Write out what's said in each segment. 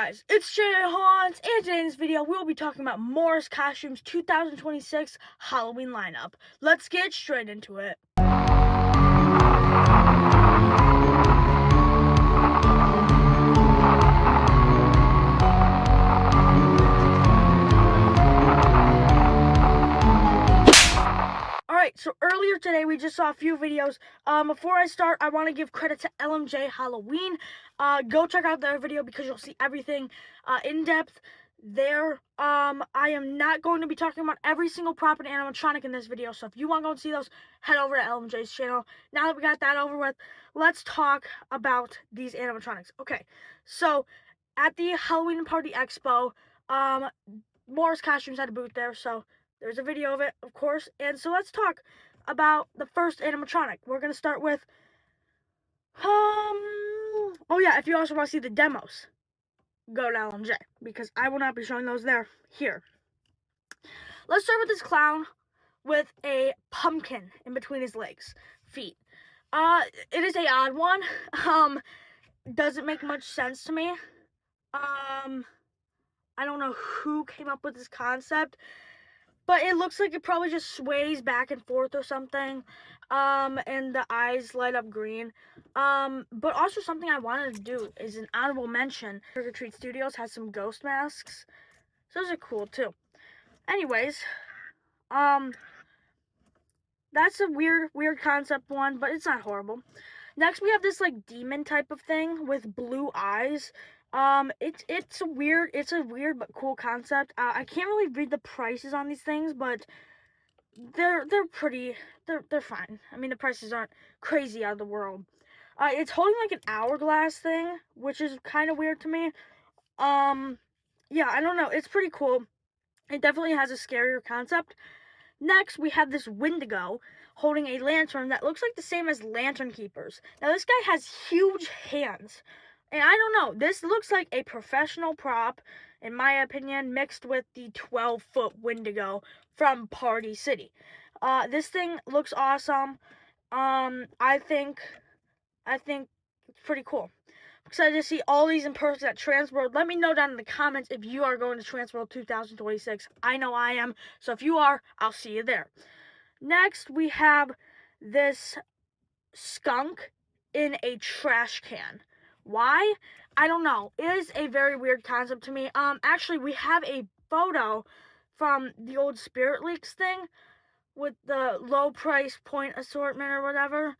guys, it's J.A.HAUNTS, and today in this video we'll be talking about Morris Costumes 2026 Halloween lineup. Let's get straight into it. Alright, so earlier today we just saw a few videos. Before I start, I want to give credit to LMJ Halloween. Go check out their video because you'll see everything in depth there. I am not going to be talking about every single prop and animatronic in this video, so if you want to go and see those, head over to LMJ's channel. Now that we got that over with, let's talk about these animatronics. Okay, so at the Halloween Party Expo, Morris Costumes had a booth there, so there's a video of it, of course. And so let's talk about the first animatronic. We're going to start with, oh yeah, if you also want to see the demos, go to LMJ, because I will not be showing those here. Let's start with this clown with a pumpkin in between his feet. It is a odd one. Doesn't make much sense to me. I don't know who came up with this concept, but it looks like it probably just sways back and forth or something. And the eyes light up green. But also something I wanted to do is an honorable mention. Trick or Treat Studios has some ghost masks. So those are cool too. Anyways, that's a weird concept one, but it's not horrible. Next we have this like demon type of thing with blue eyes. It's a weird but cool concept. I can't really read the prices on these things, but they're fine. I mean, the prices aren't crazy out of the world. It's holding like an hourglass thing, which is kind of weird to me. Yeah, I don't know. It's pretty cool. It definitely has a scarier concept. Next, we have this Wendigo holding a lantern that looks like the same as Lantern Keepers. Now, this guy has huge hands. And I don't know, this looks like a professional prop, in my opinion, mixed with the 12-foot Wendigo from Party City. This thing looks awesome. I think it's pretty cool. I'm excited to see all these in person at Transworld. Let me know down in the comments if you are going to Transworld 2026. I know I am, so if you are, I'll see you there. Next, we have this skunk in a trash can. Why? I don't know. It is a very weird concept to me. Actually, we have a photo from the old Spirit Leaks thing with the low price point assortment or whatever.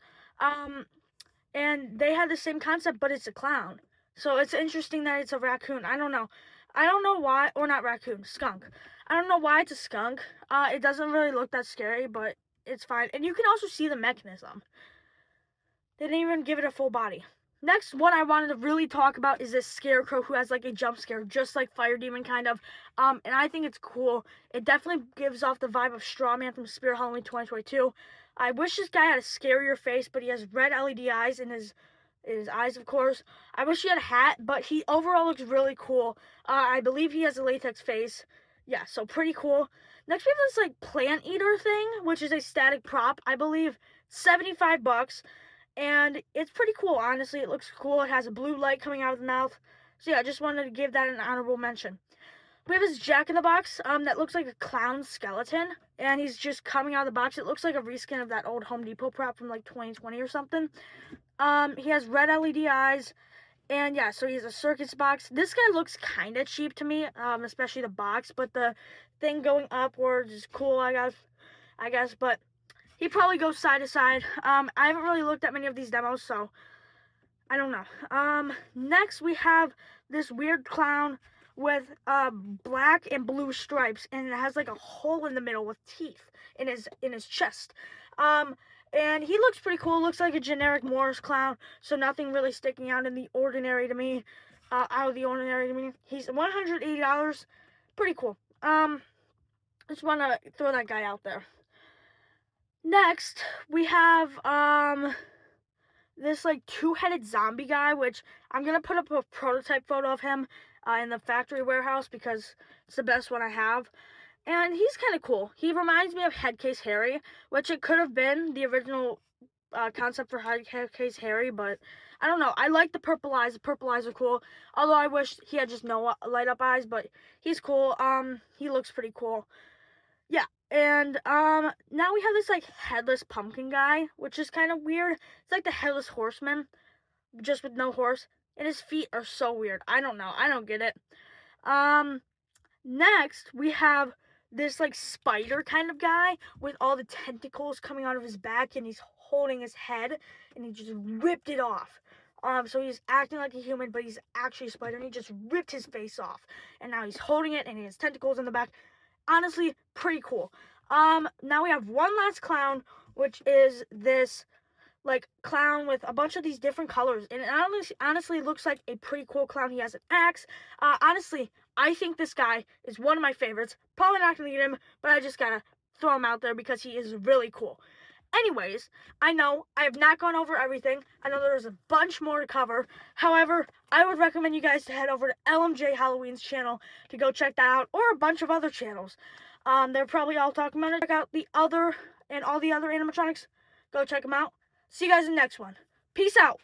And they had the same concept, but it's a clown. So it's interesting that it's a raccoon. I don't know. I don't know why, or not raccoon, skunk. I don't know why it's a skunk. It doesn't really look that scary, but it's fine. And you can also see the mechanism. They didn't even give it a full body. Next one I wanted to really talk about is this scarecrow who has like a jump scare, just like Fire Demon kind of. And I think it's cool. It definitely gives off the vibe of Strawman from Spirit Halloween 2022. I wish this guy had a scarier face, but he has red LED eyes in his eyes, of course. I wish he had a hat, but he overall looks really cool. I believe he has a latex face. Yeah, so pretty cool. Next we have this like plant eater thing, which is a static prop. I believe $75. And it's pretty cool, honestly. It looks cool. It has a blue light coming out of the mouth. So yeah, I just wanted to give that an honorable mention. We have this Jack-in-the-Box that looks like a clown skeleton. And he's just coming out of the box. It looks like a reskin of that old Home Depot prop from like 2020 or something. He has red LED eyes. And yeah, so he has a circus box. This guy looks kind of cheap to me, especially the box. But the thing going upwards is cool, I guess. But he probably goes side to side. I haven't really looked at many of these demos, so I don't know. Next we have this weird clown with black and blue stripes, and it has like a hole in the middle with teeth in his chest. And he looks pretty cool. Looks like a generic Morris clown, so nothing really sticking out in the ordinary to me. He's $180. Pretty cool. Just want to throw that guy out there. Next, we have this like two-headed zombie guy, which I'm gonna put up a prototype photo of him in the factory warehouse because it's the best one I have. And he's kind of cool. He reminds me of Headcase Harry, which it could have been the original concept for Headcase Harry, but I don't know. I like the purple eyes. The purple eyes are cool. Although I wish he had just no light up eyes, but he's cool. He looks pretty cool. Yeah. And now we have this like headless pumpkin guy, which is kind of weird. It's like the headless horseman, just with no horse. And his feet are so weird. I don't know. I don't get it. Um, Next, we have this like spider kind of guy with all the tentacles coming out of his back, and he's holding his head, and he just ripped it off. So he's acting like a human, but he's actually a spider, and he just ripped his face off, and now he's holding it, and he has tentacles in the back. Honestly, pretty cool. Now we have one last clown, which is this like clown with a bunch of these different colors, and it honestly looks like a pretty cool clown. He has an axe. Honestly, I think this guy is one of my favorites. Probably not gonna get him, but I just gotta throw him out there because he is really cool. Anyways, I know I have not gone over everything. I know there's a bunch more to cover. However, I would recommend you guys to head over to LMJ Halloween's channel to go check that out, or a bunch of other channels. They're probably all talking about it. Check out the other and all the other animatronics. Go check them out. See you guys in the next one. Peace out.